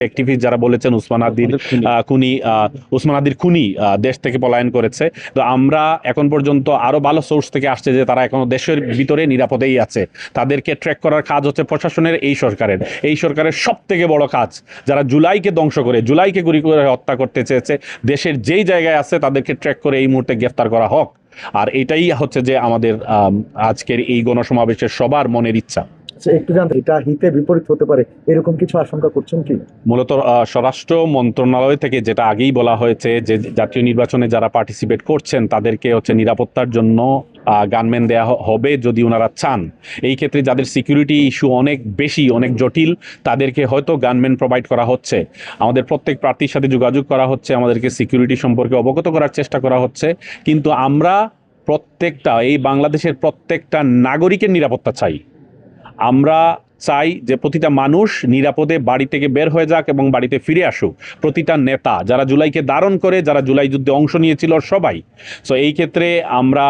Activist যারা বলেছেন উসমান হাদির খুনি দেশ থেকে পলায়ন করেছে। তো আমরা এখন পর্যন্ত আরো ভালো সোর্স থেকে আসছে যে তারা এখনো দেশের ভিতরে নিরাপদেই আছে। তাদেরকে ট্র্যাক করার কাজ হচ্ছে প্রশাসনের, এই সরকারের সব থেকে বড় কাজ। যারা জুলাইকে ধ্বংস করে, জুলাইকে গুলি করে হত্যা করতে চেয়েছে, দেশের যেই জায়গায় আছে তাদেরকে ট্র্যাক করে এই মুহূর্তে গ্রেফতার করা হোক। আর এটাই হচ্ছে যে আমাদের আজকের এই গণসমাবেশের সবার মনের ইচ্ছা। একটু জানতে, এটা হিতে বিপরীত হতে পারে এরকম কিছু আশঙ্কা করছেন কি? মূলত স্বরাষ্ট্র মন্ত্রণালয় থেকে যেটা আগেই বলা হয়েছে যে জাতীয় নির্বাচনে যারা পার্টিসিপেট করছেন তাদেরকে হচ্ছে নিরাপত্তার জন্য গানম্যান দেয়া হবে যদি ওনারা চান। এই ক্ষেত্রে যাদের সিকিউরিটি ইস্যু অনেক বেশি, অনেক জটিল, তাদেরকে হয়তো গানম্যান প্রোভাইড করা হচ্ছে। আমাদের প্রত্যেক প্রার্থীর সাথে যোগাযোগ করা হচ্ছে, আমাদেরকে সিকিউরিটি সম্পর্কে অবগত করার চেষ্টা করা হচ্ছে। কিন্তু আমরা এই বাংলাদেশের প্রত্যেকটা নাগরিকের নিরাপত্তা চাই। আমরা চাই যে প্রতিটা মানুষ নিরাপদে বাড়ি থেকে বের হয়ে যাক এবং বাড়িতে ফিরে আসুক। প্রতিটা নেতা যারা জুলাইকে ধারণ করে, যারা জুলাই যুদ্ধে অংশ নিয়েছিল, সবাই। সো এই ক্ষেত্রে আমরা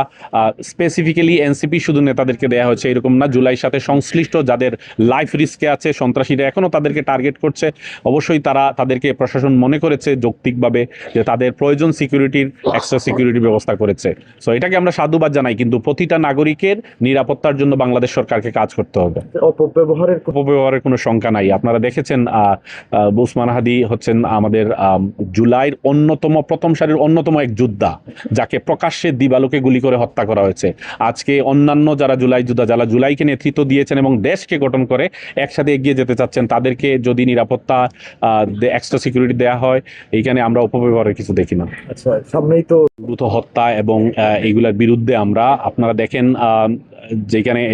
স্পেসিফিক্যালি এনসিপি শুধু নেতাদেরকে দেওয়া হয়েছে এরকম না, জুলাইয়ের সাথে সংশ্লিষ্ট যাদের লাইফ রিস্কে আছে, সন্ত্রাসীরা এখনও তাদেরকে টার্গেট করছে। অবশ্যই তাদেরকে প্রশাসন মনে করেছে যৌক্তিকভাবে যে তাদের প্রয়োজন সিকিউরিটির এক্সট্রা সিকিউরিটি ব্যবস্থা করেছে। সো এটাকে আমরা সাধুবাদ জানাই, কিন্তু প্রতিটা নাগরিকের নিরাপত্তার জন্য বাংলাদেশ সরকারকে কাজ করতে হবে। অপব্যবহারের কোনো শঙ্কা নাই। আপনারা দেখেছেন উসমান হাদি হচ্ছেন আমাদের জুলাইয়ের প্রথম সারির অন্যতম এক যোদ্ধা, যাকে প্রকাশ্যে দিবালোকে গুলি করে হত্যা করা হয়েছে। আজকে অন্যান্য যারা যারা জুলাইকে নেতৃত্ব দিয়েছেন এবং দেশকে গঠন করে একসাথে এগিয়ে যেতে চাচ্ছেন, তাদেরকে যদি নিরাপত্তা এক্সট্রা সিকিউরিটি দেওয়া হয়, এইখানে আমরা অপব্যবহারের কিছু দেখি না। আচ্ছা, সামনেই তো দ্রুত হত্যা এবং এইগুলোর বিরুদ্ধে আপনারা দেখেন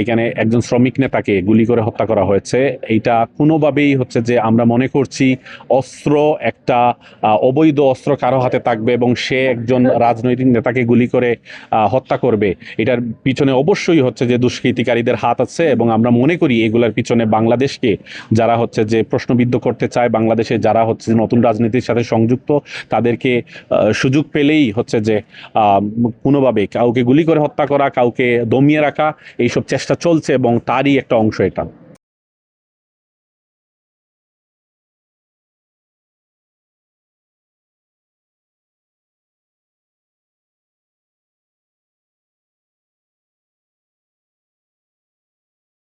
এখানে একজন শ্রমিক নেতাকে গুলি করে হত্যা করা হয়েছে। এইটা কোনোভাবেই হচ্ছে যে আমরা মনে করছি একটা অবৈধ অস্ত্র কারো হাতে থাকবে এবং সে একজন রাজনৈতিক নেতাকে গুলি করে হত্যা করবে, এটার পিছনে অবশ্যই হচ্ছে যে দুষ্কৃতিকারীদের হাত আছে। এবং আমরা মনে করি এগুলোর পিছনে বাংলাদেশকে যারা হচ্ছে যে প্রশ্নবিদ্ধ করতে চায়, বাংলাদেশে যারা হচ্ছে নতুন রাজনীতির সাথে সংযুক্ত, তাদেরকে সুযোগ পেলেই হচ্ছে যে কোনোভাবে কাউকে গুলি করে হত্যা করা, কাউকে দমিয়ে রাখা, এইসব চেষ্টা চলছে এবং তারই একটা অংশ এটা।